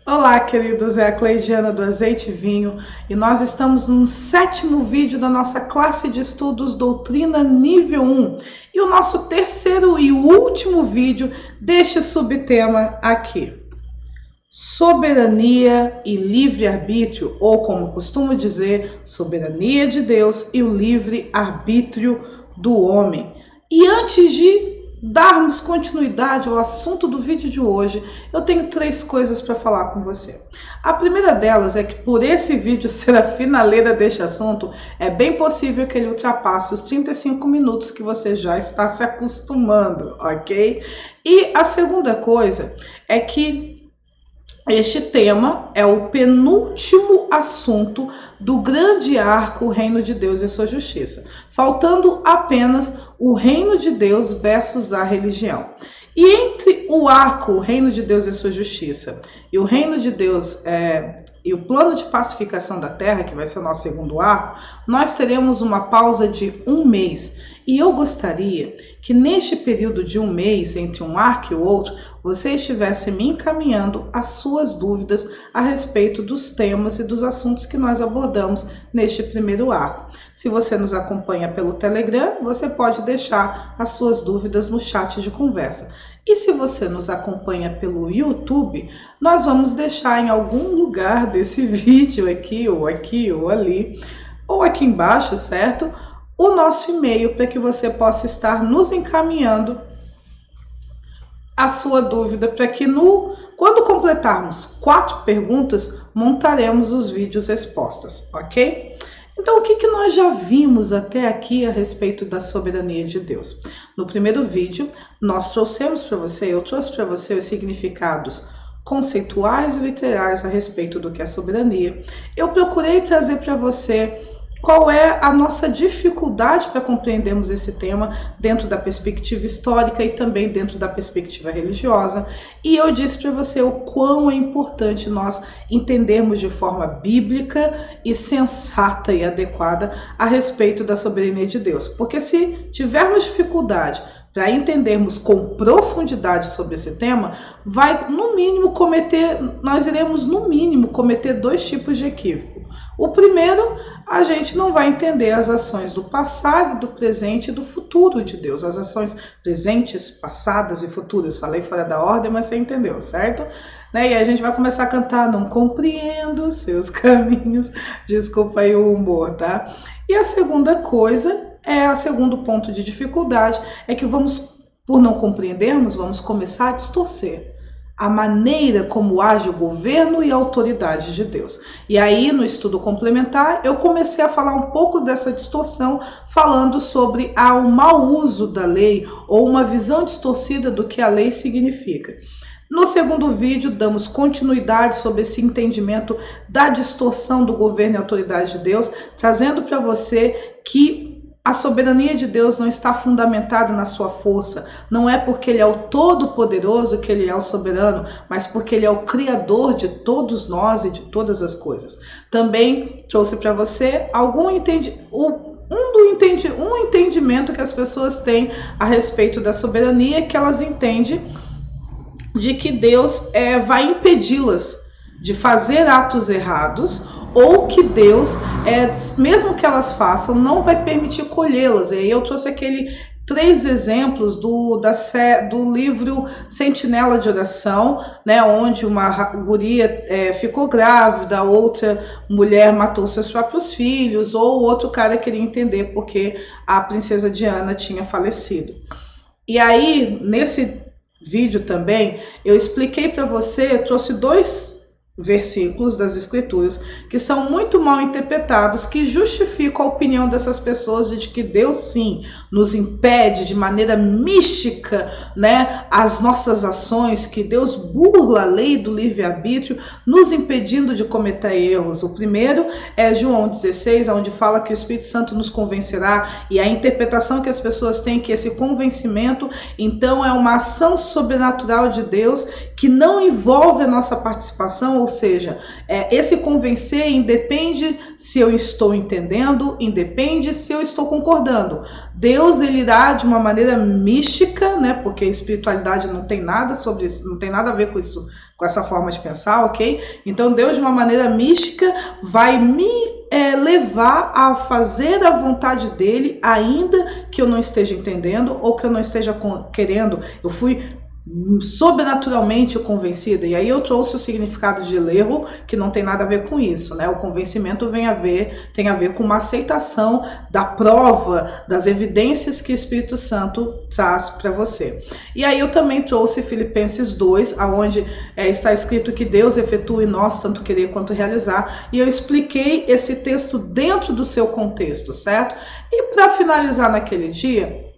Olá, queridos, é a Cleidiana do Azeite e Vinho e nós estamos no 7º vídeo da nossa classe de estudos Doutrina Nível 1 e o nosso terceiro e último vídeo deste subtema aqui. Soberania e livre-arbítrio, ou como costumo dizer, soberania de Deus e o livre-arbítrio do homem. E antes de darmos continuidade ao assunto do vídeo de hoje, eu tenho 3 coisas para falar com você. A primeira delas é que por esse vídeo ser a finaleira deste assunto, é bem possível que ele ultrapasse os 35 minutos que você já está se acostumando, ok? E a segunda coisa é que este tema é o penúltimo assunto do grande arco, o Reino de Deus e sua Justiça, faltando apenas o Reino de Deus versus a religião. E entre o arco, o Reino de Deus e sua Justiça, e o Reino de Deus e o plano de pacificação da Terra, que vai ser o nosso segundo arco, nós teremos uma pausa de 1 mês. E eu gostaria que neste período de 1 mês, entre um arco e o outro, você estivesse me encaminhando as suas dúvidas a respeito dos temas e dos assuntos que nós abordamos neste primeiro arco. Se você nos acompanha pelo Telegram, você pode deixar as suas dúvidas no chat de conversa. E se você nos acompanha pelo YouTube, nós vamos deixar em algum lugar desse vídeo aqui ou ali, ou aqui embaixo, certo? O nosso e-mail para que você possa estar nos encaminhando a sua dúvida, para que quando completarmos 4 perguntas, montaremos os vídeos respostas, ok? Então, o que nós já vimos até aqui a respeito da soberania de Deus? No primeiro vídeo, nós trouxemos para você, eu trouxe para você os significados conceituais e literais a respeito do que é soberania. Eu procurei trazer para você qual é a nossa dificuldade para compreendermos esse tema dentro da perspectiva histórica e também dentro da perspectiva religiosa. E eu disse para você o quão é importante nós entendermos de forma bíblica e sensata e adequada a respeito da soberania de Deus. Porque se tivermos dificuldade para entendermos com profundidade sobre esse tema, nós iremos no mínimo cometer 2 tipos de equívoco. O primeiro, a gente não vai entender as ações do passado, do presente e do futuro de Deus. As ações presentes, passadas e futuras. Falei fora da ordem, mas você entendeu, certo? E a gente vai começar a cantar Não Compreendo Seus Caminhos. Desculpa aí o humor, tá? E a segunda coisa, o segundo ponto de dificuldade, é que por não compreendermos, vamos começar a distorcer a maneira como age o governo e a autoridade de Deus. E aí, no estudo complementar, eu comecei a falar um pouco dessa distorção, falando sobre o mau uso da lei ou uma visão distorcida do que a lei significa. No segundo vídeo, damos continuidade sobre esse entendimento da distorção do governo e autoridade de Deus, trazendo para você que a soberania de Deus não está fundamentada na sua força. Não é porque Ele é o Todo-Poderoso que Ele é o soberano, mas porque Ele é o Criador de todos nós e de todas as coisas. Também trouxe para você um entendimento que as pessoas têm a respeito da soberania, que elas entendem de que Deus vai impedi-las de fazer atos errados, ou que Deus, mesmo que elas façam, não vai permitir colhê-las. E aí eu trouxe 3 exemplos do livro Sentinela de Oração, onde uma guria ficou grávida, outra mulher matou seus próprios filhos, ou outro cara queria entender porque a princesa Diana tinha falecido. E aí, nesse vídeo também, eu expliquei para você, eu trouxe 2 versículos das Escrituras que são muito mal interpretados, que justificam a opinião dessas pessoas de que Deus sim nos impede de maneira mística, as nossas ações, que Deus burla a lei do livre-arbítrio, nos impedindo de cometer erros. O primeiro é João 16, onde fala que o Espírito Santo nos convencerá, e a interpretação que as pessoas têm que esse convencimento, então, é uma ação sobrenatural de Deus que não envolve a nossa participação, ou seja, esse convencer independe se eu estou entendendo, independe se eu estou concordando. Deus, ele irá de uma maneira mística, né? Porque a espiritualidade não tem nada sobre isso, não tem nada a ver com isso, com essa forma de pensar, ok? Então Deus, de uma maneira mística, vai me levar a fazer a vontade dele, ainda que eu não esteja entendendo ou que eu não esteja querendo. Eu fui sobrenaturalmente convencida, e aí eu trouxe o significado de erro, que não tem nada a ver com isso, né? O convencimento tem a ver com uma aceitação da prova, das evidências que o Espírito Santo traz para você. E aí eu também trouxe Filipenses 2, aonde está escrito que Deus efetua em nós tanto querer quanto realizar, e eu expliquei esse texto dentro do seu contexto, certo? E para finalizar naquele dia,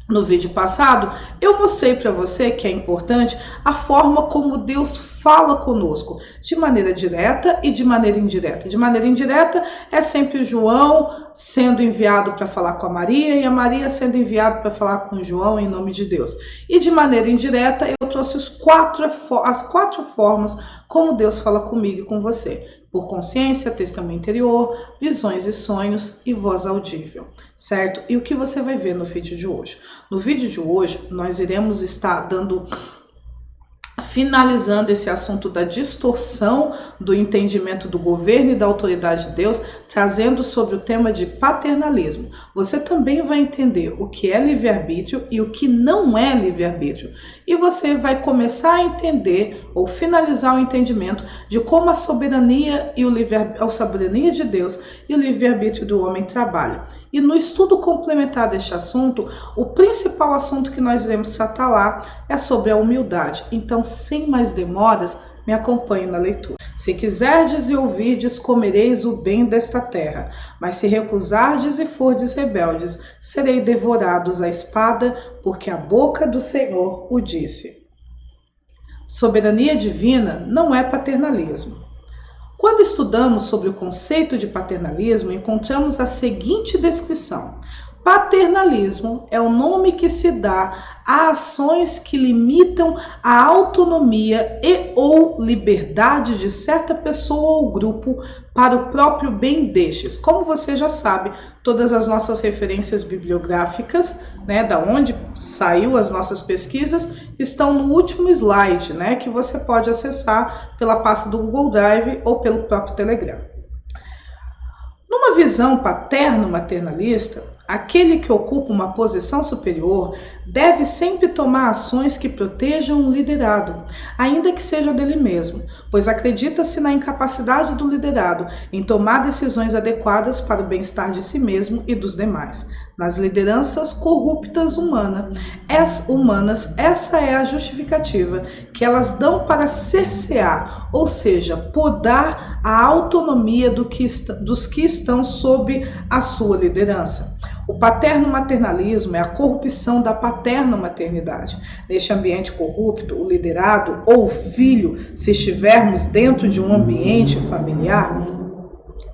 no vídeo passado, eu mostrei para você que é importante a forma como Deus fala conosco, de maneira direta e de maneira indireta. De maneira indireta é sempre o João sendo enviado para falar com a Maria e a Maria sendo enviada para falar com o João em nome de Deus. E de maneira indireta eu trouxe as quatro formas como Deus fala comigo e com você. Por consciência, testemunho interior, visões e sonhos e voz audível, certo? E o que você vai ver no vídeo de hoje? No vídeo de hoje, nós iremos estar finalizando esse assunto da distorção do entendimento do governo e da autoridade de Deus, trazendo sobre o tema de paternalismo. Você também vai entender o que é livre-arbítrio e o que não é livre-arbítrio. E você vai começar a entender ou finalizar o entendimento de como a soberania de Deus e o livre-arbítrio do homem trabalham. E no estudo complementar deste assunto, o principal assunto que nós iremos tratar lá é sobre a humildade. Então, sem mais demoras, me acompanhe na leitura. Se quiserdes e ouvirdes, comereis o bem desta terra. Mas se recusardes e fordes rebeldes, serei devorados à espada, porque a boca do Senhor o disse. Soberania divina não é paternalismo. Quando estudamos sobre o conceito de paternalismo, encontramos a seguinte descrição: paternalismo é o nome que se dá a ações que limitam a autonomia e ou liberdade de certa pessoa ou grupo para o próprio bem destes. Como você já sabe, todas as nossas referências bibliográficas, né, da onde saiu as nossas pesquisas, estão no último slide, né, que você pode acessar pela pasta do Google Drive ou pelo próprio Telegram. Numa visão paterno-maternalista, aquele que ocupa uma posição superior deve sempre tomar ações que protejam o liderado, ainda que seja dele mesmo, pois acredita-se na incapacidade do liderado em tomar decisões adequadas para o bem-estar de si mesmo e dos demais. Nas lideranças corruptas humanas, essa é a justificativa que elas dão para cercear, ou seja, podar a autonomia dos que estão sob a sua liderança. O paterno-maternalismo é a corrupção da paterno-maternidade. Neste ambiente corrupto, o liderado ou o filho, se estivermos dentro de um ambiente familiar,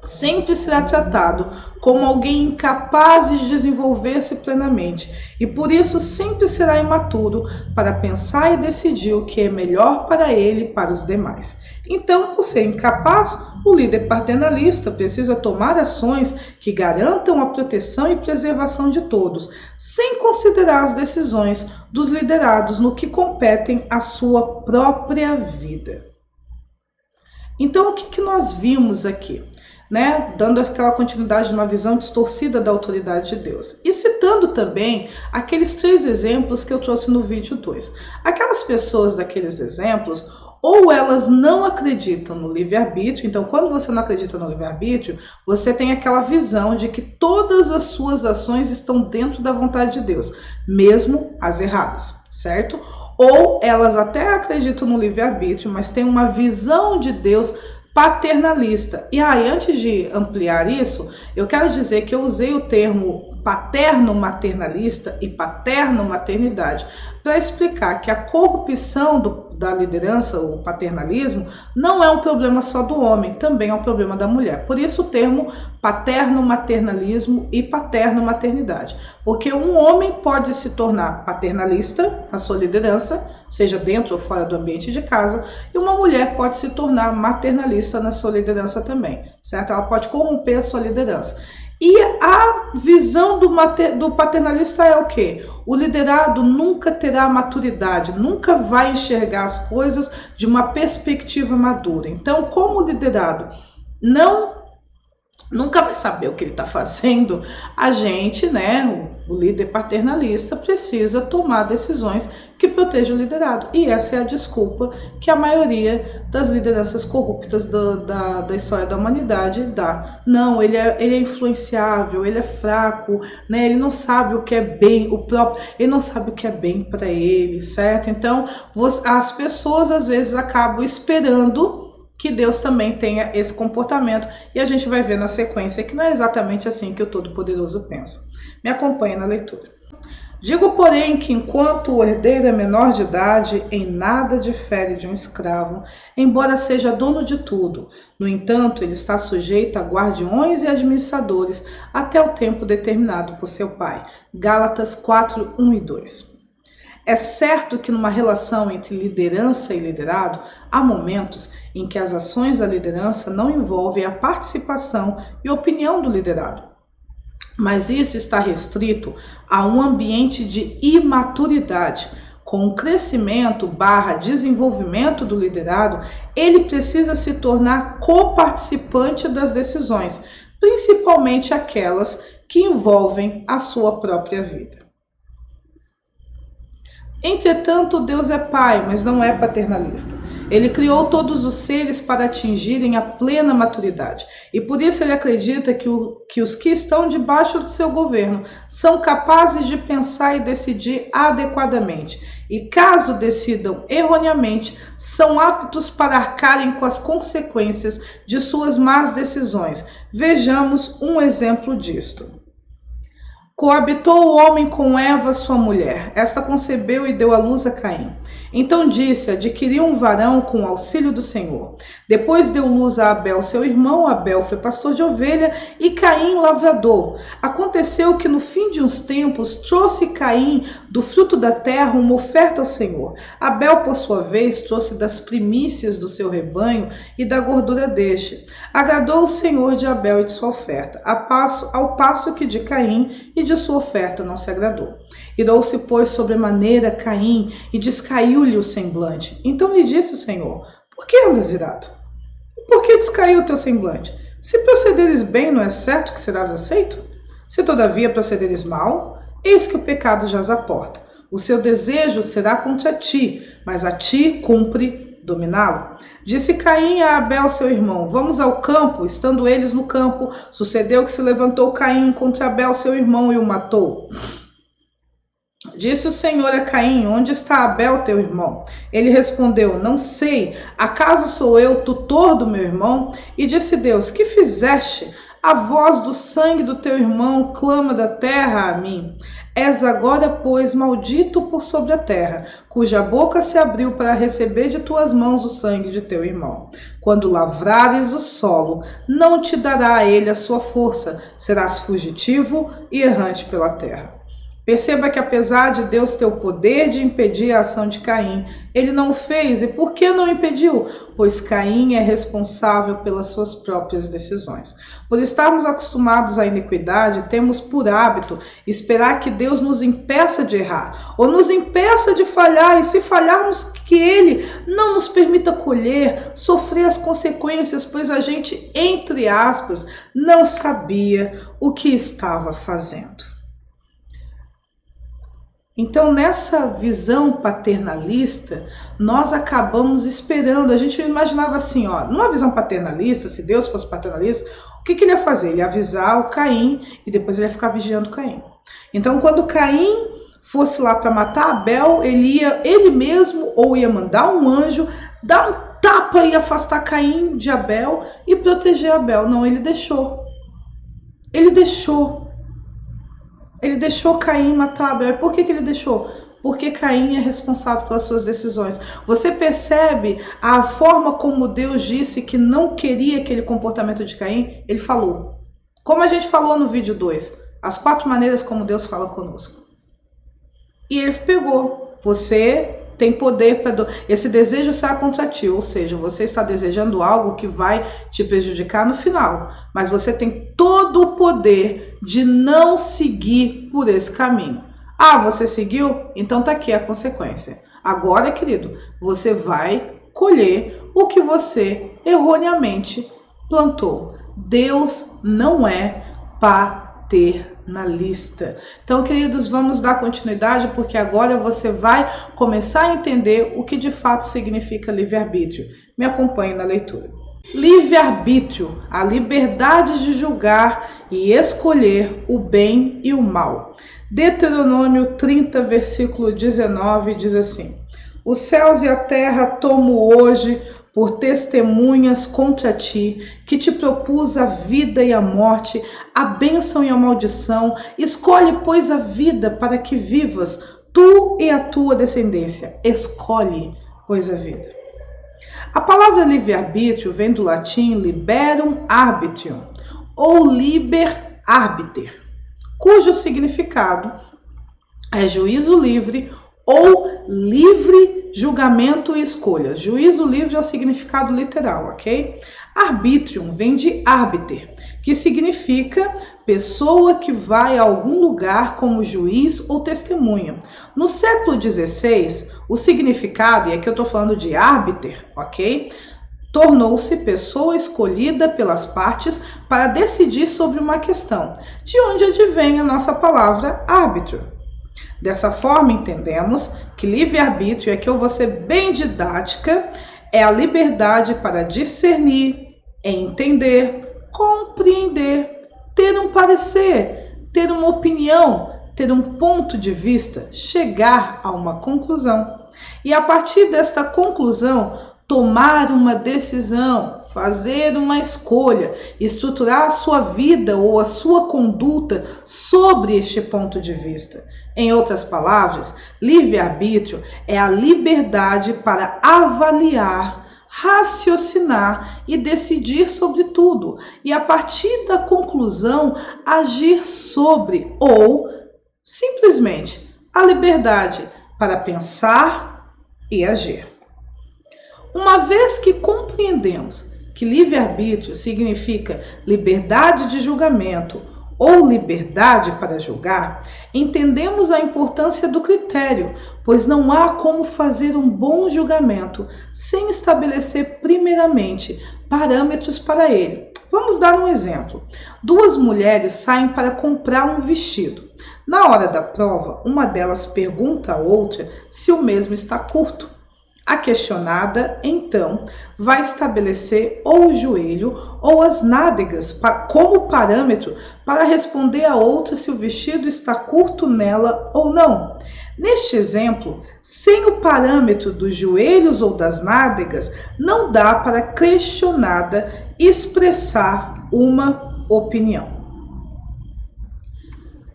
sempre será tratado como alguém incapaz de desenvolver-se plenamente e por isso sempre será imaturo para pensar e decidir o que é melhor para ele e para os demais. Então, por ser incapaz, o líder paternalista precisa tomar ações que garantam a proteção e preservação de todos, sem considerar as decisões dos liderados no que competem à sua própria vida. Então, o que nós vimos aqui? Né, dando aquela continuidade de uma visão distorcida da autoridade de Deus. E citando também aqueles 3 exemplos que eu trouxe no vídeo 2. Aquelas pessoas daqueles exemplos, ou elas não acreditam no livre-arbítrio, então quando você não acredita no livre-arbítrio, você tem aquela visão de que todas as suas ações estão dentro da vontade de Deus, mesmo as erradas, certo? Ou elas até acreditam no livre-arbítrio, mas têm uma visão de Deus paternalista. E aí, antes de ampliar isso, eu quero dizer que eu usei o termo paterno-maternalista e paterno-maternidade, para explicar que a corrupção da liderança, o paternalismo, não é um problema só do homem, também é um problema da mulher. Por isso o termo paterno-maternalismo e paterno-maternidade. Porque um homem pode se tornar paternalista na sua liderança, seja dentro ou fora do ambiente de casa, e uma mulher pode se tornar maternalista na sua liderança também, certo? Ela pode corromper a sua liderança. E a visão do paternalista é o quê? O liderado nunca terá maturidade, nunca vai enxergar as coisas de uma perspectiva madura. Então, como o liderado nunca vai saber o que ele está fazendo, a gente, o líder paternalista, precisa tomar decisões que protejam o liderado. E essa é a desculpa que a maioria das lideranças corruptas da história da humanidade dá. Não, ele é influenciável, ele é fraco, ele não sabe o que é bem, ele não sabe o que é bem para ele, certo? Então, as pessoas às vezes acabam esperando que Deus também tenha esse comportamento, e a gente vai ver na sequência que não é exatamente assim que o Todo-Poderoso pensa. Me acompanhe na leitura. Digo, porém, que enquanto o herdeiro é menor de idade, em nada difere de um escravo, embora seja dono de tudo. No entanto, ele está sujeito a guardiões e administradores até o tempo determinado por seu pai. Gálatas 4, 1 e 2. É certo que numa relação entre liderança e liderado, há momentos em que as ações da liderança não envolvem a participação e opinião do liderado. Mas isso está restrito a um ambiente de imaturidade. Com o crescimento / desenvolvimento do liderado, ele precisa se tornar coparticipante das decisões, principalmente aquelas que envolvem a sua própria vida. Entretanto, Deus é pai, mas não é paternalista. Ele criou todos os seres para atingirem a plena maturidade. E por isso ele acredita que os que estão debaixo do seu governo são capazes de pensar e decidir adequadamente. E caso decidam erroneamente, são aptos para arcarem com as consequências de suas más decisões. Vejamos um exemplo disto. Coabitou o homem com Eva, sua mulher. Esta concebeu e deu à luz a Caim. Então disse: adquiriu um varão com o auxílio do Senhor. Depois deu luz a Abel, seu irmão. Abel foi pastor de ovelha e Caim lavrador. Aconteceu que no fim de uns tempos trouxe Caim do fruto da terra uma oferta ao Senhor. Abel, por sua vez, trouxe das primícias do seu rebanho e da gordura deste. Agradou o Senhor de Abel e de sua oferta, ao passo que de Caim e de sua oferta não se agradou. Irou-se, pois, sobremaneira Caim e descaiu-lhe o semblante. Então lhe disse o Senhor: por que andas irado? Por que descaiu o teu semblante? Se procederes bem, não é certo que serás aceito? Se todavia procederes mal, eis que o pecado jaz à porta. O seu desejo será contra ti, mas a ti cumpre dominá-lo. Disse Caim a Abel, seu irmão: vamos ao campo. Estando eles no campo, sucedeu que se levantou Caim contra Abel, seu irmão, e o matou. Disse o Senhor a Caim: onde está Abel, teu irmão? Ele respondeu: não sei, acaso sou eu tutor do meu irmão? E disse Deus: que fizeste? A voz do sangue do teu irmão clama da terra a mim. És agora, pois, maldito por sobre a terra, cuja boca se abriu para receber de tuas mãos o sangue de teu irmão. Quando lavrares o solo, não te dará a ele a sua força, serás fugitivo e errante pela terra. Perceba que apesar de Deus ter o poder de impedir a ação de Caim, ele não o fez. E por que não impediu? Pois Caim é responsável pelas suas próprias decisões. Por estarmos acostumados à iniquidade, temos por hábito esperar que Deus nos impeça de errar, ou nos impeça de falhar, e se falharmos, que Ele não nos permita colher, sofrer as consequências, pois a gente, entre aspas, não sabia o que estava fazendo. Então, nessa visão paternalista, nós acabamos esperando. A gente imaginava assim, numa visão paternalista, se Deus fosse paternalista, o que ele ia fazer? Ele ia avisar o Caim e depois ele ia ficar vigiando Caim. Então, quando Caim fosse lá para matar Abel, ele mesmo ou ia mandar um anjo, dar um tapa e afastar Caim de Abel e proteger Abel. Não, ele deixou. Ele deixou. Ele deixou Caim matar Abel. E por que ele deixou? Porque Caim é responsável pelas suas decisões. Você percebe a forma como Deus disse que não queria aquele comportamento de Caim? Ele falou. Como a gente falou no vídeo 2, as 4 maneiras como Deus fala conosco. E ele pegou. Você tem poder para... Esse desejo será contra ti, ou seja, você está desejando algo que vai te prejudicar no final. Mas você tem todo o poder de não seguir por esse caminho. Ah, você seguiu? Então tá aqui a consequência. Agora, querido, você vai colher o que você erroneamente plantou. Deus não é paternalista. Então, queridos, vamos dar continuidade, porque agora você vai começar a entender o que de fato significa livre-arbítrio. Me acompanhe na leitura. Livre-arbítrio, a liberdade de julgar e escolher o bem e o mal. Deuteronômio 30, versículo 19, diz assim: Os céus e a terra tomo hoje por testemunhas contra ti, que te propus a vida e a morte, a bênção e a maldição. Escolhe, pois, a vida para que vivas, tu e a tua descendência. Escolhe, pois, a vida. A palavra livre-arbítrio vem do latim liberum arbitrium, ou liber arbiter, cujo significado é juízo livre ou livre julgamento e escolha. Juízo livre é o significado literal, ok? Arbitrium vem de arbiter, que significa pessoa que vai a algum lugar como juiz ou testemunha. No século XVI, o significado, e aqui eu estou falando de arbiter, ok? Tornou-se pessoa escolhida pelas partes para decidir sobre uma questão, de onde advém a nossa palavra árbitro. Dessa forma, entendemos que livre-arbítrio, aqui eu vou ser bem didática, é a liberdade para discernir, entender, compreender, ter um parecer, ter uma opinião, ter um ponto de vista, chegar a uma conclusão. E a partir desta conclusão, tomar uma decisão, fazer uma escolha, estruturar a sua vida ou a sua conduta sobre este ponto de vista. Em outras palavras, livre-arbítrio é a liberdade para avaliar, raciocinar e decidir sobre tudo, e a partir da conclusão agir sobre, ou simplesmente a liberdade para pensar e agir. Uma vez que compreendemos que livre-arbítrio significa liberdade de julgamento ou liberdade para julgar, entendemos a importância do critério, pois não há como fazer um bom julgamento sem estabelecer primeiramente parâmetros para ele. Vamos dar um exemplo. 2 mulheres saem para comprar um vestido. Na hora da prova, uma delas pergunta à outra se o mesmo está curto. A questionada, então, vai estabelecer ou o joelho ou as nádegas como parâmetro para responder a outra se o vestido está curto nela ou não. Neste exemplo, sem o parâmetro dos joelhos ou das nádegas, não dá para a questionada expressar uma opinião.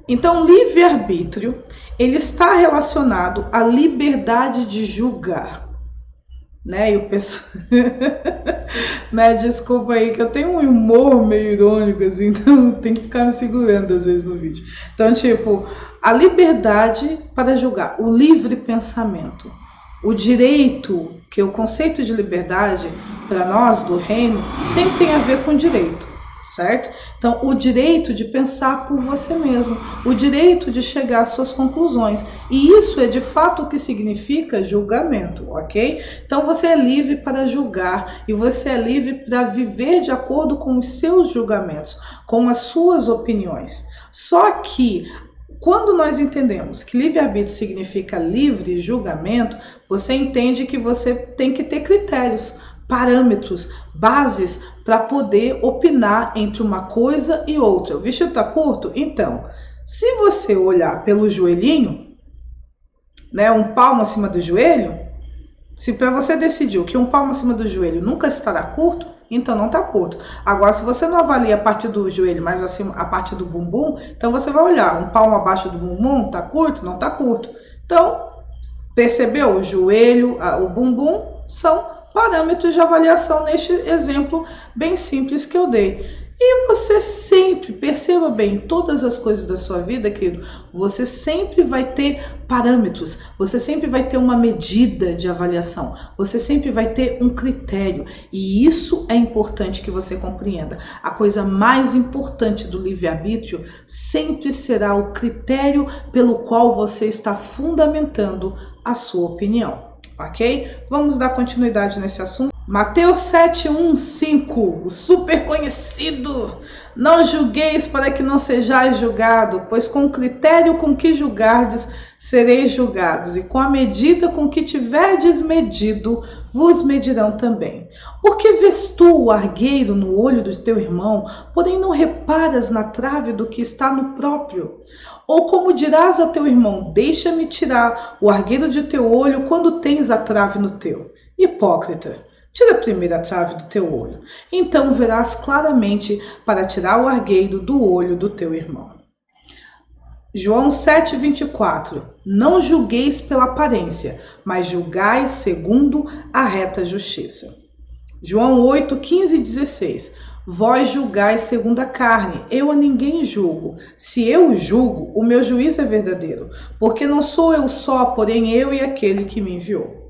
Então, livre-arbítrio, ele está relacionado à liberdade de julgar. Né? E o pessoal... né? Desculpa aí que eu tenho um humor meio irônico, assim, então tem que ficar me segurando às vezes no vídeo. Então, tipo, a liberdade para julgar, o livre pensamento, o direito, que o conceito de liberdade para nós do reino sempre tem a ver com direito, certo? Então, o direito de pensar por você mesmo, o direito de chegar às suas conclusões. E isso é de fato o que significa julgamento, ok? Então, você é livre para julgar e você é livre para viver de acordo com os seus julgamentos, com as suas opiniões. Só que, quando nós entendemos que livre-arbítrio significa livre julgamento, você entende que você tem que ter critérios, parâmetros, bases para poder opinar entre uma coisa e outra. O vestido está curto? Então, se você olhar pelo joelhinho, né, um palmo acima do joelho, se para você decidiu que um palmo acima do joelho nunca estará curto, então não está curto. Agora, se você não avalia a parte do joelho, mas acima a parte do bumbum, então você vai olhar, um palmo abaixo do bumbum, está curto? Não está curto. Então, percebeu? O joelho, o bumbum são parâmetros de avaliação neste exemplo bem simples que eu dei. E você sempre, perceba bem, todas as coisas da sua vida, querido, você sempre vai ter parâmetros, você sempre vai ter uma medida de avaliação, você sempre vai ter um critério. E isso é importante que você compreenda. A coisa mais importante do livre-arbítrio sempre será o critério pelo qual você está fundamentando a sua opinião. Ok? Vamos dar continuidade nesse assunto. Mateus 7:1-5, o super conhecido. Não julgueis para que não sejais julgado, pois com o critério com que julgardes, sereis julgados, e com a medida com que tiverdes medido, vos medirão também. Porque vês tu o argueiro no olho do teu irmão, porém não reparas na trave do que está no próprio? Ou como dirás ao teu irmão, deixa-me tirar o argueiro de teu olho quando tens a trave no teu? Hipócrita, tira primeiro a trave do teu olho, então verás claramente para tirar o argueiro do olho do teu irmão. João 7:24, não julgueis pela aparência, mas julgai segundo a reta justiça. João 8:15-16, vós julgais segundo a carne, eu a ninguém julgo. Se eu julgo, o meu juízo é verdadeiro, porque não sou eu só, porém eu e aquele que me enviou.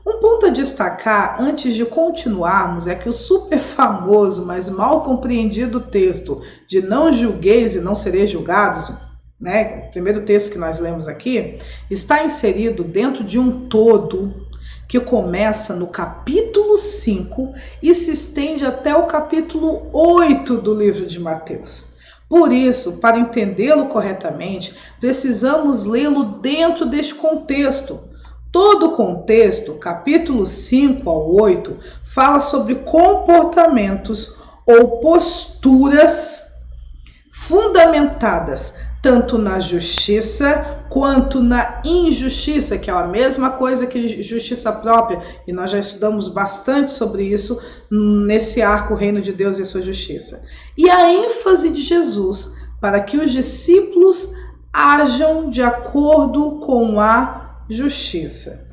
Um ponto a destacar antes de continuarmos é que o super famoso, mas mal compreendido texto de não julgueis e não sereis julgados, né, o primeiro texto que nós lemos aqui, está inserido dentro de um todo que começa no capítulo 5 e se estende até o capítulo 8 do livro de Mateus. Por isso, para entendê-lo corretamente, precisamos lê-lo dentro deste contexto. Todo o contexto, capítulo 5 ao 8, fala sobre comportamentos ou posturas fundamentadas tanto na justiça quanto na injustiça, que é a mesma coisa que justiça própria, e nós já estudamos bastante sobre isso nesse arco Reino de Deus e sua justiça. E a ênfase de Jesus para que os discípulos ajam de acordo com a justiça.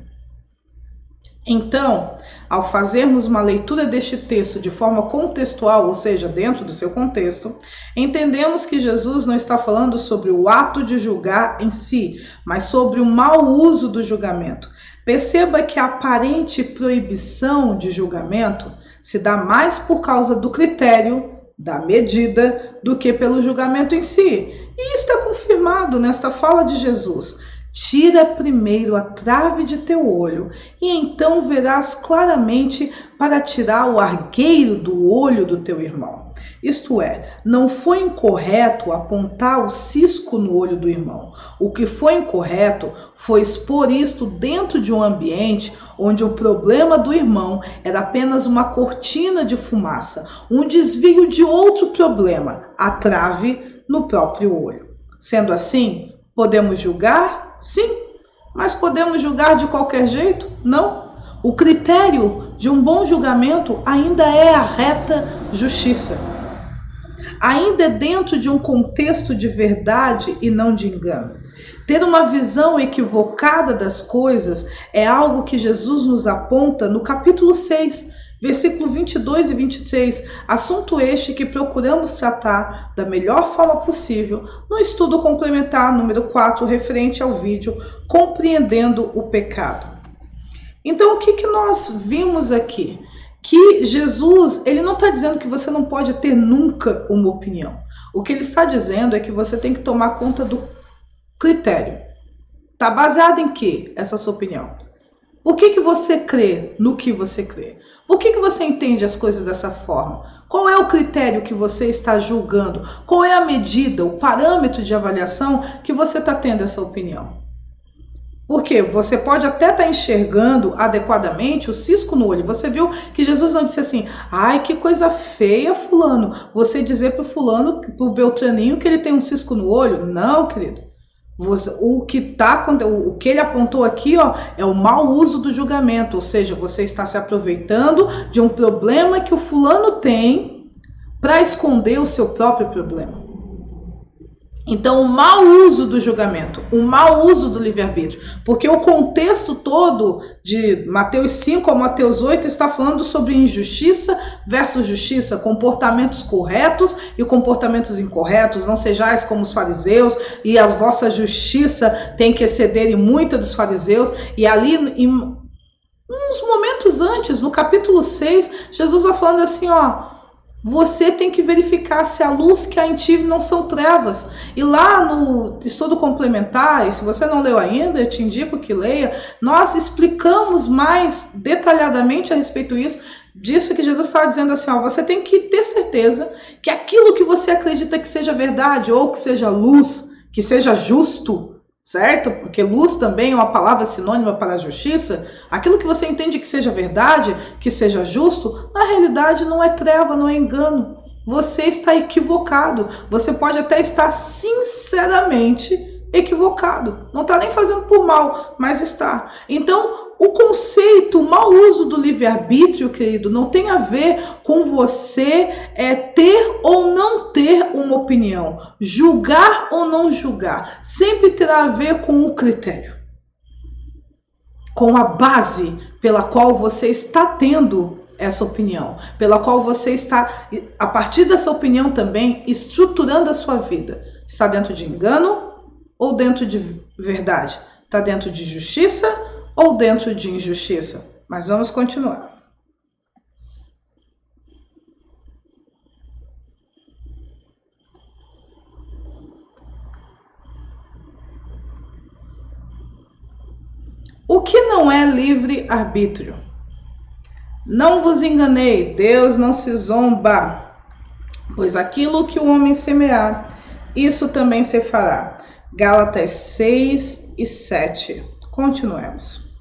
Então, ao fazermos uma leitura deste texto de forma contextual, ou seja, dentro do seu contexto, entendemos que Jesus não está falando sobre o ato de julgar em si, mas sobre o mau uso do julgamento. Perceba que a aparente proibição de julgamento se dá mais por causa do critério, da medida, do que pelo julgamento em si. E isso está confirmado nesta fala de Jesus. Tira primeiro a trave de teu olho, e então verás claramente para tirar o argueiro do olho do teu irmão. Isto é, não foi incorreto apontar o cisco no olho do irmão. O que foi incorreto foi expor isto dentro de um ambiente onde o problema do irmão era apenas uma cortina de fumaça, um desvio de outro problema, a trave no próprio olho. Sendo assim, podemos julgar? Sim, mas podemos julgar de qualquer jeito? Não. O critério de um bom julgamento ainda é a reta justiça. Ainda é dentro de um contexto de verdade e não de engano. Ter uma visão equivocada das coisas é algo que Jesus nos aponta no capítulo 6, versículo 22 e 23, assunto este que procuramos tratar da melhor forma possível no estudo complementar número 4, referente ao vídeo Compreendendo o Pecado. Então, o que nós vimos aqui? Que Jesus, ele não está dizendo que você não pode ter nunca uma opinião. O que ele está dizendo é que você tem que tomar conta do critério. Está baseado em que essa sua opinião? Por que você crê no que você crê? Por que você entende as coisas dessa forma? Qual é o critério que você está julgando? Qual é a medida, o parâmetro de avaliação que você está tendo essa opinião? Porque você pode até estar enxergando adequadamente o cisco no olho. Você viu que Jesus não disse assim, ai, que coisa feia, fulano. Você dizer para o fulano, para o Beltraninho, que ele tem um cisco no olho? Não, querido. O que ele apontou aqui, ó, é o mau uso do julgamento, ou seja, você está se aproveitando de um problema que o fulano tem para esconder o seu próprio problema. Então, o mau uso do julgamento, o mau uso do livre-arbítrio, porque o contexto todo de Mateus 5 a Mateus 8 está falando sobre injustiça versus justiça, comportamentos corretos e comportamentos incorretos. Não sejais como os fariseus, e a vossa justiça tem que exceder muito dos fariseus. E ali, uns momentos antes, no capítulo 6, Jesus vai falando assim, ó, você tem que verificar se a luz que há em ti não são trevas. E lá no estudo complementar, e se você não leu ainda, eu te indico que leia, nós explicamos mais detalhadamente a respeito disso que Jesus estava dizendo assim, ó, você tem que ter certeza que aquilo que você acredita que seja verdade, ou que seja luz, que seja justo, certo? Porque luz também é uma palavra sinônima para a justiça. Aquilo que você entende que seja verdade, que seja justo, na realidade não é treva, não é engano. Você está equivocado. Você pode até estar sinceramente equivocado. Não está nem fazendo por mal, mas está. Então, o conceito, o mau uso do livre-arbítrio, querido, não tem a ver com você ter ou não ter uma opinião, julgar ou não julgar. Sempre terá a ver com o critério, com a base pela qual você está tendo essa opinião, pela qual você está, a partir dessa opinião também, estruturando a sua vida. Está dentro de engano ou dentro de verdade? Está dentro de justiça ou dentro de injustiça? Mas vamos continuar. O que não é livre-arbítrio? Não vos enganei, Deus não se zomba, pois aquilo que o homem semear, isso também se fará. Gálatas 6 e 7. Continuemos.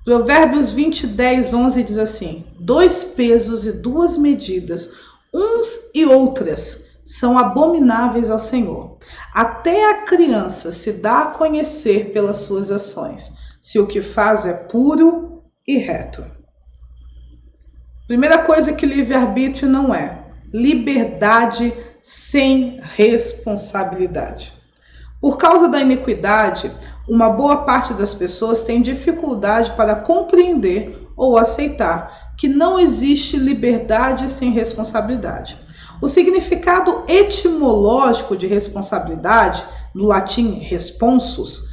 Provérbios 20, 10, 11 diz assim: 2 pesos e 2 medidas, uns e outras, são abomináveis ao Senhor. Até a criança se dá a conhecer pelas suas ações, se o que faz é puro e reto. Primeira coisa que livre-arbítrio não é: liberdade sem responsabilidade. Por causa da iniquidade, uma boa parte das pessoas tem dificuldade para compreender ou aceitar que não existe liberdade sem responsabilidade. O significado etimológico de responsabilidade, no latim responsus,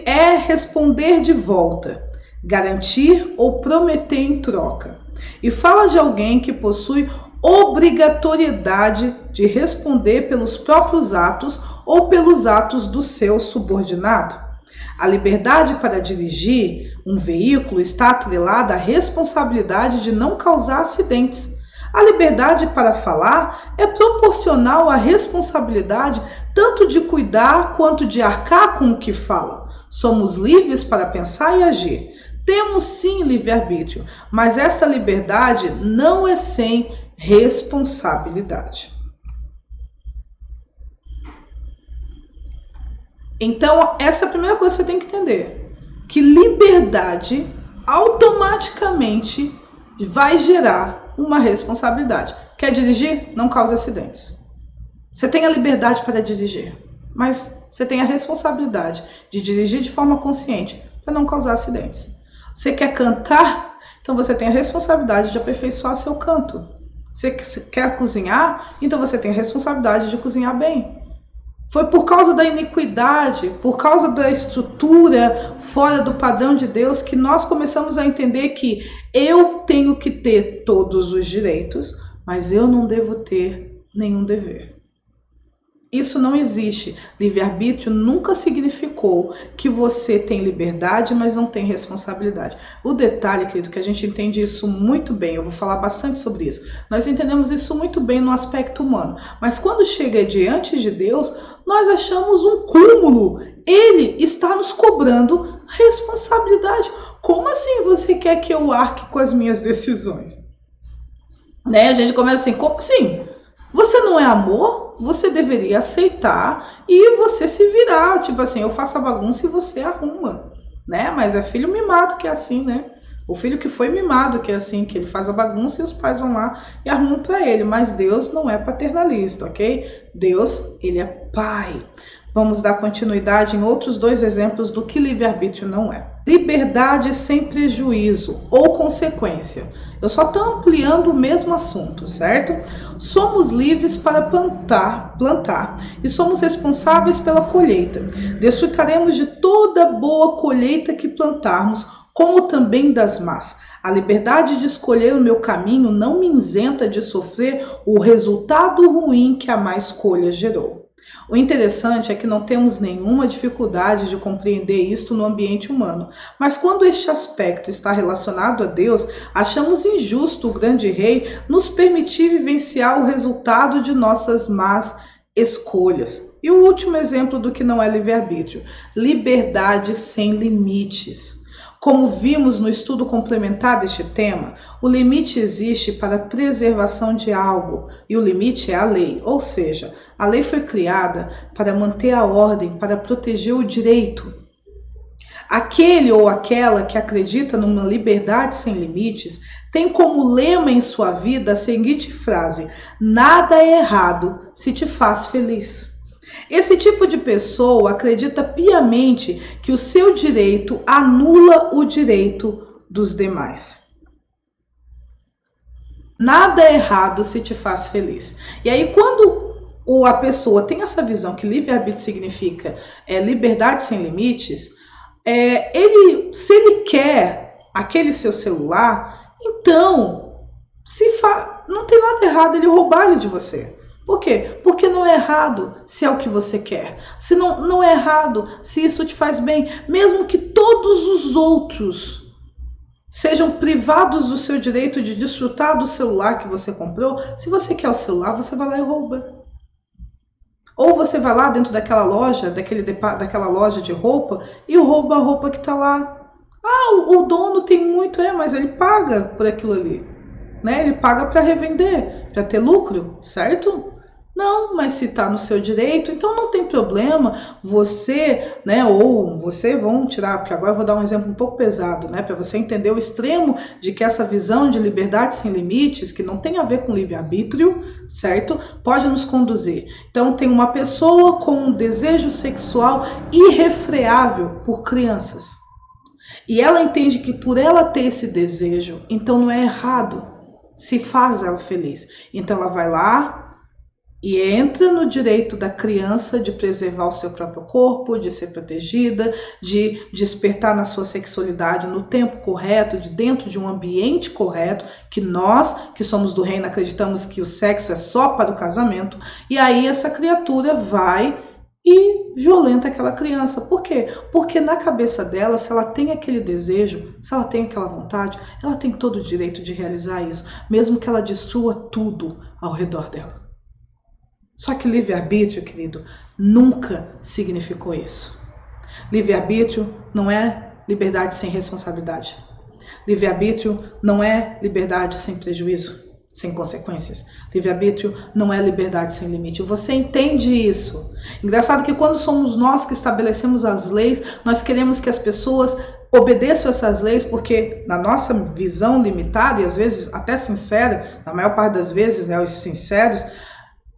é responder de volta, garantir ou prometer em troca. E fala de alguém que possui obrigatoriedade de responder pelos próprios atos ou pelos atos do seu subordinado. A liberdade para dirigir um veículo está atrelada à responsabilidade de não causar acidentes. A liberdade para falar é proporcional à responsabilidade tanto de cuidar quanto de arcar com o que fala. Somos livres para pensar e agir. Temos sim livre-arbítrio, mas esta liberdade não é sem responsabilidade. Então, essa é a primeira coisa que você tem que entender, que liberdade automaticamente vai gerar uma responsabilidade. Quer dirigir? Não cause acidentes. Você tem a liberdade para dirigir, mas você tem a responsabilidade de dirigir de forma consciente para não causar acidentes. Você quer cantar? Então você tem a responsabilidade de aperfeiçoar seu canto. Você quer cozinhar? Então você tem a responsabilidade de cozinhar bem. Foi por causa da iniquidade, por causa da estrutura fora do padrão de Deus, que nós começamos a entender que eu tenho que ter todos os direitos, mas eu não devo ter nenhum dever. Isso não existe. Livre-arbítrio nunca significou que você tem liberdade, mas não tem responsabilidade. O detalhe, querido, que a gente entende isso muito bem, eu vou falar bastante sobre isso. Nós entendemos isso muito bem no aspecto humano, mas quando chega diante de Deus, nós achamos um cúmulo. Ele está nos cobrando responsabilidade. Como assim você quer que eu arque com as minhas decisões? Né? A gente começa assim, como assim? Você não é amor? Você deveria aceitar e você se virar. Tipo assim, eu faço a bagunça e você arruma, né? Mas é filho mimado que é assim, né? O filho que foi mimado que é assim, que ele faz a bagunça e os pais vão lá e arrumam para ele. Mas Deus não é paternalista, ok? Deus, ele é pai. Vamos dar continuidade em outros dois exemplos do que livre-arbítrio não é. Liberdade sem prejuízo ou consequência. Eu só estou ampliando o mesmo assunto, certo? Somos livres para plantar e somos responsáveis pela colheita. Desfrutaremos de toda boa colheita que plantarmos, como também das más. A liberdade de escolher o meu caminho não me isenta de sofrer o resultado ruim que a má escolha gerou. O interessante é que não temos nenhuma dificuldade de compreender isto no ambiente humano, mas quando este aspecto está relacionado a Deus, achamos injusto o grande rei nos permitir vivenciar o resultado de nossas más escolhas. E o último exemplo do que não é livre-arbítrio: liberdade sem limites. Como vimos no estudo complementar deste tema, o limite existe para a preservação de algo e o limite é a lei, ou seja, a lei foi criada para manter a ordem, para proteger o direito. Aquele ou aquela que acredita numa liberdade sem limites tem como lema em sua vida a seguinte frase: nada é errado se te faz feliz. Esse tipo de pessoa acredita piamente que o seu direito anula o direito dos demais. Nada é errado se te faz feliz. E aí, quando a pessoa tem essa visão que livre-arbítrio significa liberdade sem limites, se ele quer aquele seu celular, então não tem nada errado ele roubar ele de você. Por quê? Porque não é errado se é o que você quer. Se não é errado se isso te faz bem. Mesmo que todos os outros sejam privados do seu direito de desfrutar do celular que você comprou, se você quer o celular, você vai lá e rouba. Ou você vai lá dentro daquela loja, daquela loja de roupa e rouba a roupa que está lá. O dono tem muito, mas ele paga por aquilo ali. Né? Ele paga para revender, para ter lucro, certo? Não, mas se está no seu direito, então não tem problema você, né, ou você, vamos tirar, porque agora eu vou dar um exemplo um pouco pesado, né, para você entender o extremo de que essa visão de liberdade sem limites, que não tem a ver com livre-arbítrio, certo, pode nos conduzir. Então tem uma pessoa com um desejo sexual irrefreável por crianças, e ela entende que por ela ter esse desejo, então não é errado, se faz ela feliz. Então ela vai lá e entra no direito da criança de preservar o seu próprio corpo, de ser protegida, de despertar na sua sexualidade no tempo correto, de dentro de um ambiente correto, que nós, que somos do reino, acreditamos que o sexo é só para o casamento, e aí essa criatura vai e violenta aquela criança. Por quê? Porque na cabeça dela, se ela tem aquele desejo, se ela tem aquela vontade, ela tem todo o direito de realizar isso, mesmo que ela destrua tudo ao redor dela. Só que livre-arbítrio, querido, nunca significou isso. Livre-arbítrio não é liberdade sem responsabilidade. Livre-arbítrio não é liberdade sem prejuízo, sem consequências. Livre-arbítrio não é liberdade sem limite. Você entende isso? Engraçado que quando somos nós que estabelecemos as leis, nós queremos que as pessoas obedeçam essas leis porque, na nossa visão limitada e às vezes até sincera, na maior parte das vezes, né, os sinceros,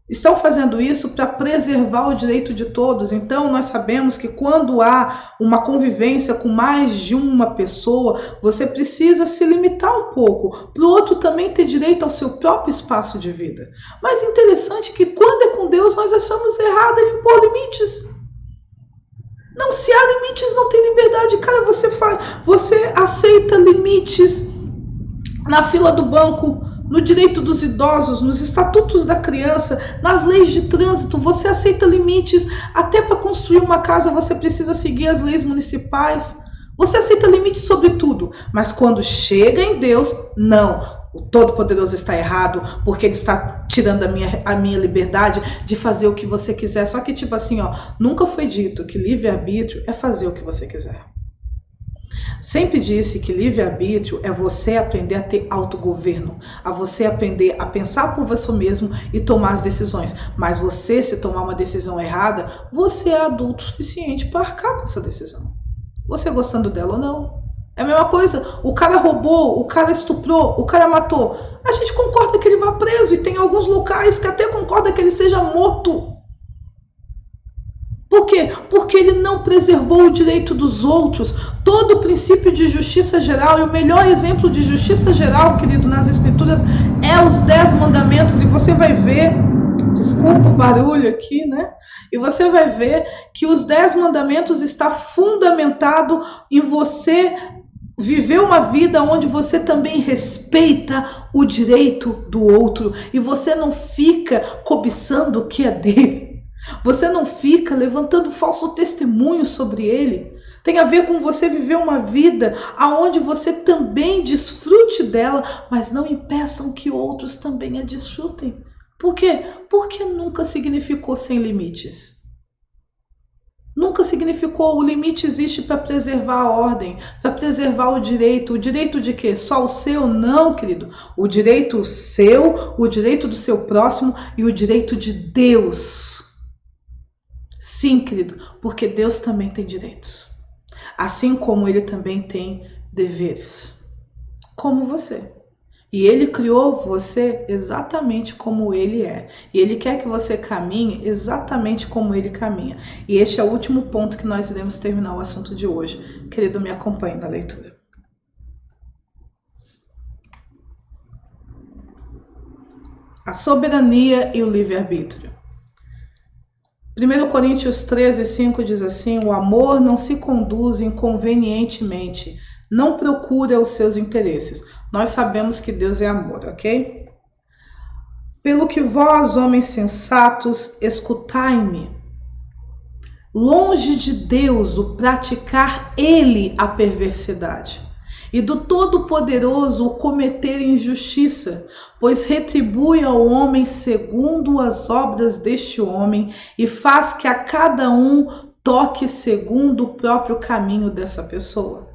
estão fazendo isso para preservar o direito de todos. Então, nós sabemos que quando há uma convivência com mais de uma pessoa, você precisa se limitar um pouco, para o outro também ter direito ao seu próprio espaço de vida. Mas interessante que quando é com Deus, nós achamos errado ele impor limites. Não, se há limites, não tem liberdade. Cara, você aceita limites na fila do banco, no direito dos idosos, nos estatutos da criança, nas leis de trânsito, você aceita limites. Até para construir uma casa você precisa seguir as leis municipais. Você aceita limites sobre tudo, mas quando chega em Deus, não. O Todo-Poderoso está errado, porque Ele está tirando a minha liberdade de fazer o que você quiser. Só que tipo assim, nunca foi dito que livre-arbítrio é fazer o que você quiser. Sempre disse que livre-arbítrio é você aprender a ter autogoverno, a você aprender a pensar por você mesmo e tomar as decisões. Mas você, se tomar uma decisão errada, você é adulto o suficiente para arcar com essa decisão. Você gostando dela ou não. É a mesma coisa, o cara roubou, o cara estuprou, o cara matou. A gente concorda que ele vá preso e tem alguns locais que até concorda que ele seja morto. Por quê? Porque ele não preservou o direito dos outros. Todo o princípio de justiça geral, e o melhor exemplo de justiça geral, querido, nas escrituras, é os 10 mandamentos. E você vai ver, desculpa o barulho aqui, né? E você vai ver que os 10 mandamentos está fundamentado em você viver uma vida onde você também respeita o direito do outro. E você não fica cobiçando o que é dele. Você não fica levantando falso testemunho sobre ele. Tem a ver com você viver uma vida onde você também desfrute dela, mas não impeçam que outros também a desfrutem. Por quê? Porque nunca significou sem limites. Nunca significou. O limite existe para preservar a ordem, para preservar o direito. O direito de quê? Só o seu? Não, querido. O direito seu, o direito do seu próximo e o direito de Deus. Sim, querido, porque Deus também tem direitos, assim como Ele também tem deveres, como você. E Ele criou você exatamente como Ele é. E Ele quer que você caminhe exatamente como Ele caminha. E este é o último ponto que nós iremos terminar o assunto de hoje. Querido, me acompanhe na leitura. A soberania e o livre-arbítrio. 1 Coríntios 13:5 diz assim: o amor não se conduz inconvenientemente, não procura os seus interesses. Nós sabemos que Deus é amor, ok? Pelo que vós, homens sensatos, escutai-me. Longe de Deus o praticar ele a perversidade, e do Todo-Poderoso o cometer injustiça, pois retribui ao homem segundo as obras deste homem e faz que a cada um toque segundo o próprio caminho dessa pessoa.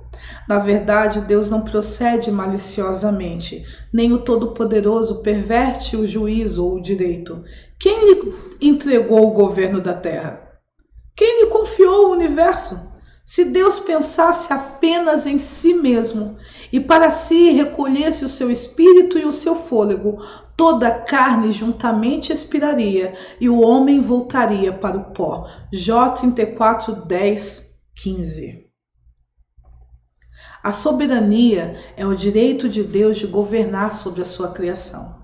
Na verdade, Deus não procede maliciosamente, nem o Todo-Poderoso perverte o juízo ou o direito. Quem lhe entregou o governo da terra? Quem lhe confiou o universo? Se Deus pensasse apenas em si mesmo e para si recolhesse o seu espírito e o seu fôlego, toda a carne juntamente expiraria e o homem voltaria para o pó. Jó 34:10-15. A soberania é o direito de Deus de governar sobre a sua criação.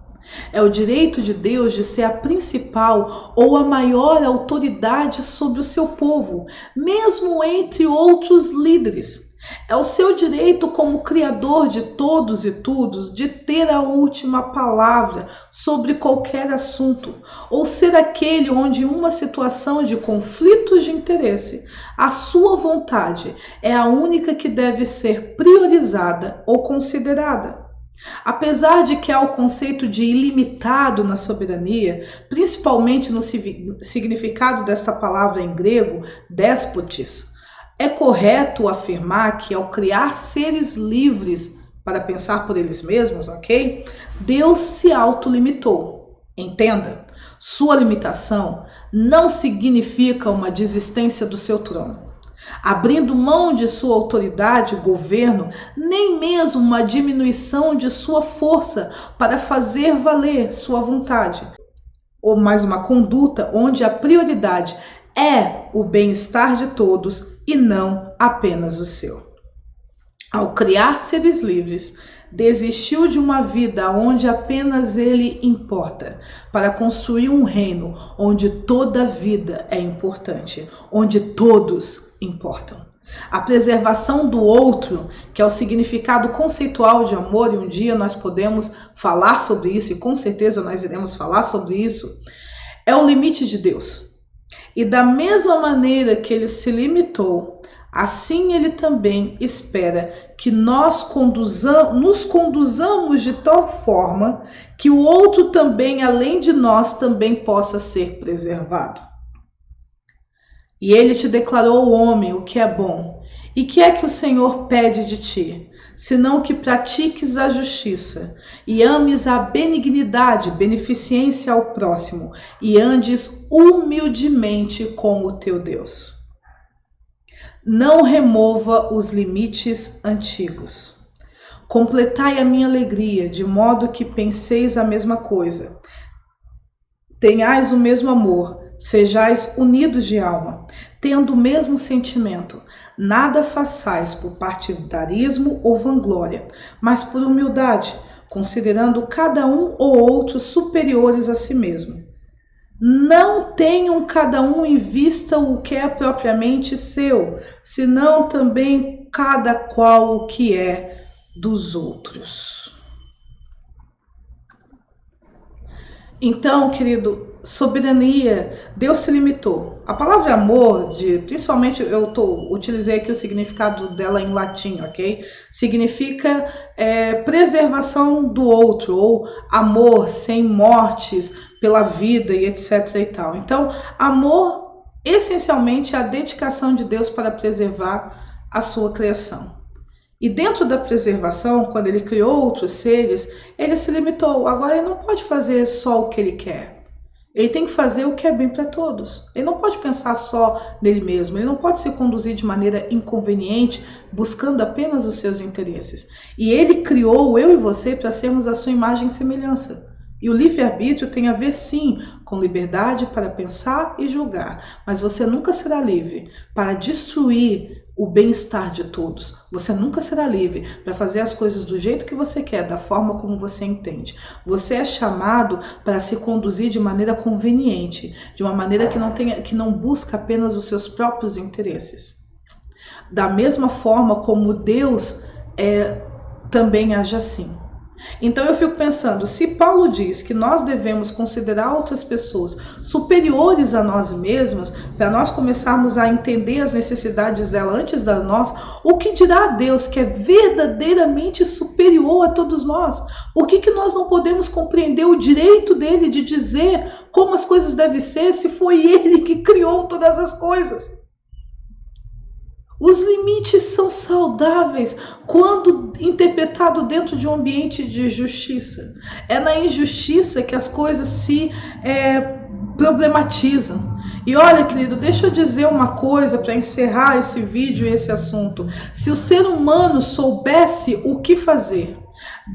É o direito de Deus de ser a principal ou a maior autoridade sobre o seu povo, mesmo entre outros líderes. É o seu direito como Criador de todos e tudo de ter a última palavra sobre qualquer assunto, ou ser aquele onde em uma situação de conflitos de interesse, a sua vontade é a única que deve ser priorizada ou considerada. Apesar de que há o conceito de ilimitado na soberania, principalmente no significado desta palavra em grego, despotis, é correto afirmar que ao criar seres livres para pensar por eles mesmos, ok? Deus se autolimitou. Entenda, sua limitação não significa uma desistência do seu trono, abrindo mão de sua autoridade, governo, nem mesmo uma diminuição de sua força para fazer valer sua vontade, ou mais uma conduta onde a prioridade é o bem-estar de todos e não apenas o seu. Ao criar seres livres, desistiu de uma vida onde apenas ele importa, para construir um reino onde toda vida é importante, onde todos importam. A preservação do outro, que é o significado conceitual de amor, e um dia nós podemos falar sobre isso, e com certeza nós iremos falar sobre isso, é o limite de Deus. E da mesma maneira que ele se limitou, assim ele também espera que nós nos conduzamos de tal forma que o outro também, além de nós, também possa ser preservado. E ele te declarou o homem o que é bom, E que é que o Senhor pede de ti? Senão que pratiques a justiça, e ames a benignidade, beneficência ao próximo, e andes humildemente com o teu Deus. Não remova os limites antigos. Completai a minha alegria, de modo que penseis a mesma coisa. Tenhais o mesmo amor, sejais unidos de alma, tendo o mesmo sentimento. Nada façais por partidarismo ou vanglória, mas por humildade, considerando cada um ou outro superiores a si mesmo. Não tenham cada um em vista o que é propriamente seu, senão também cada qual o que é dos outros. Então, querido, soberania, Deus se limitou. A palavra amor, principalmente utilizei aqui o significado dela em latim, ok? Significa preservação do outro, ou amor sem mortes pela vida e etc e tal. Então, amor, essencialmente, é a dedicação de Deus para preservar a sua criação. E dentro da preservação, quando ele criou outros seres, ele se limitou. Agora ele não pode fazer só o que ele quer. Ele tem que fazer o que é bem para todos. Ele não pode pensar só nele mesmo. Ele não pode se conduzir de maneira inconveniente, buscando apenas os seus interesses. E ele criou eu e você para sermos a sua imagem e semelhança. E o livre-arbítrio tem a ver, sim, com liberdade para pensar e julgar. Mas você nunca será livre para destruir o bem-estar de todos. Você nunca será livre para fazer as coisas do jeito que você quer, da forma como você entende. Você é chamado para se conduzir de maneira conveniente, de uma maneira que não busca apenas os seus próprios interesses. Da mesma forma como Deus também age assim. Então eu fico pensando, se Paulo diz que nós devemos considerar outras pessoas superiores a nós mesmos, para nós começarmos a entender as necessidades dela antes da nós, o que dirá Deus que é verdadeiramente superior a todos nós? Por que nós não podemos compreender o direito dele de dizer como as coisas devem ser, se foi ele que criou todas as coisas? Os limites são saudáveis quando interpretado dentro de um ambiente de justiça. É na injustiça que as coisas se problematizam. E olha, querido, deixa eu dizer uma coisa para encerrar esse vídeo e esse assunto. Se o ser humano soubesse o que fazer,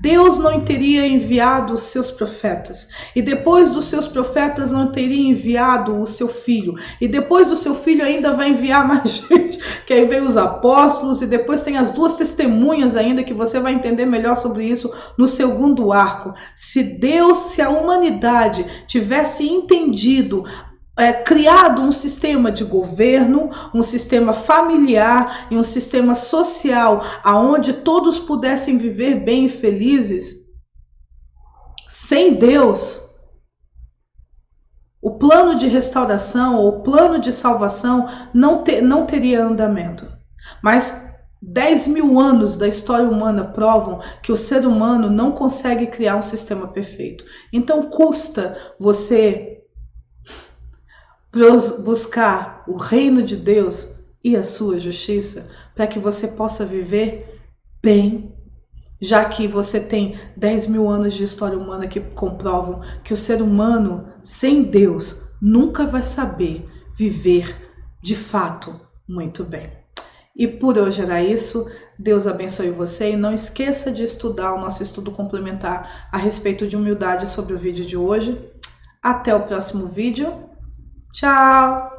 Deus não teria enviado os seus profetas, e depois dos seus profetas não teria enviado o seu filho, e depois do seu filho ainda vai enviar mais gente, que aí vem os apóstolos, e depois tem as duas testemunhas ainda, que você vai entender melhor sobre isso no segundo arco. Se a humanidade tivesse entendido, criado um sistema de governo, um sistema familiar e um sistema social onde todos pudessem viver bem e felizes, sem Deus, o plano de restauração ou o plano de salvação não teria andamento. Mas 10.000 anos da história humana provam que o ser humano não consegue criar um sistema perfeito. Então custa você buscar o reino de Deus e a sua justiça, para que você possa viver bem, já que você tem 10.000 anos de história humana que comprovam que o ser humano sem Deus nunca vai saber viver de fato muito bem. E por hoje era isso. Deus abençoe você e não esqueça de estudar o nosso estudo complementar a respeito de humildade sobre o vídeo de hoje. Até o próximo vídeo. Tchau!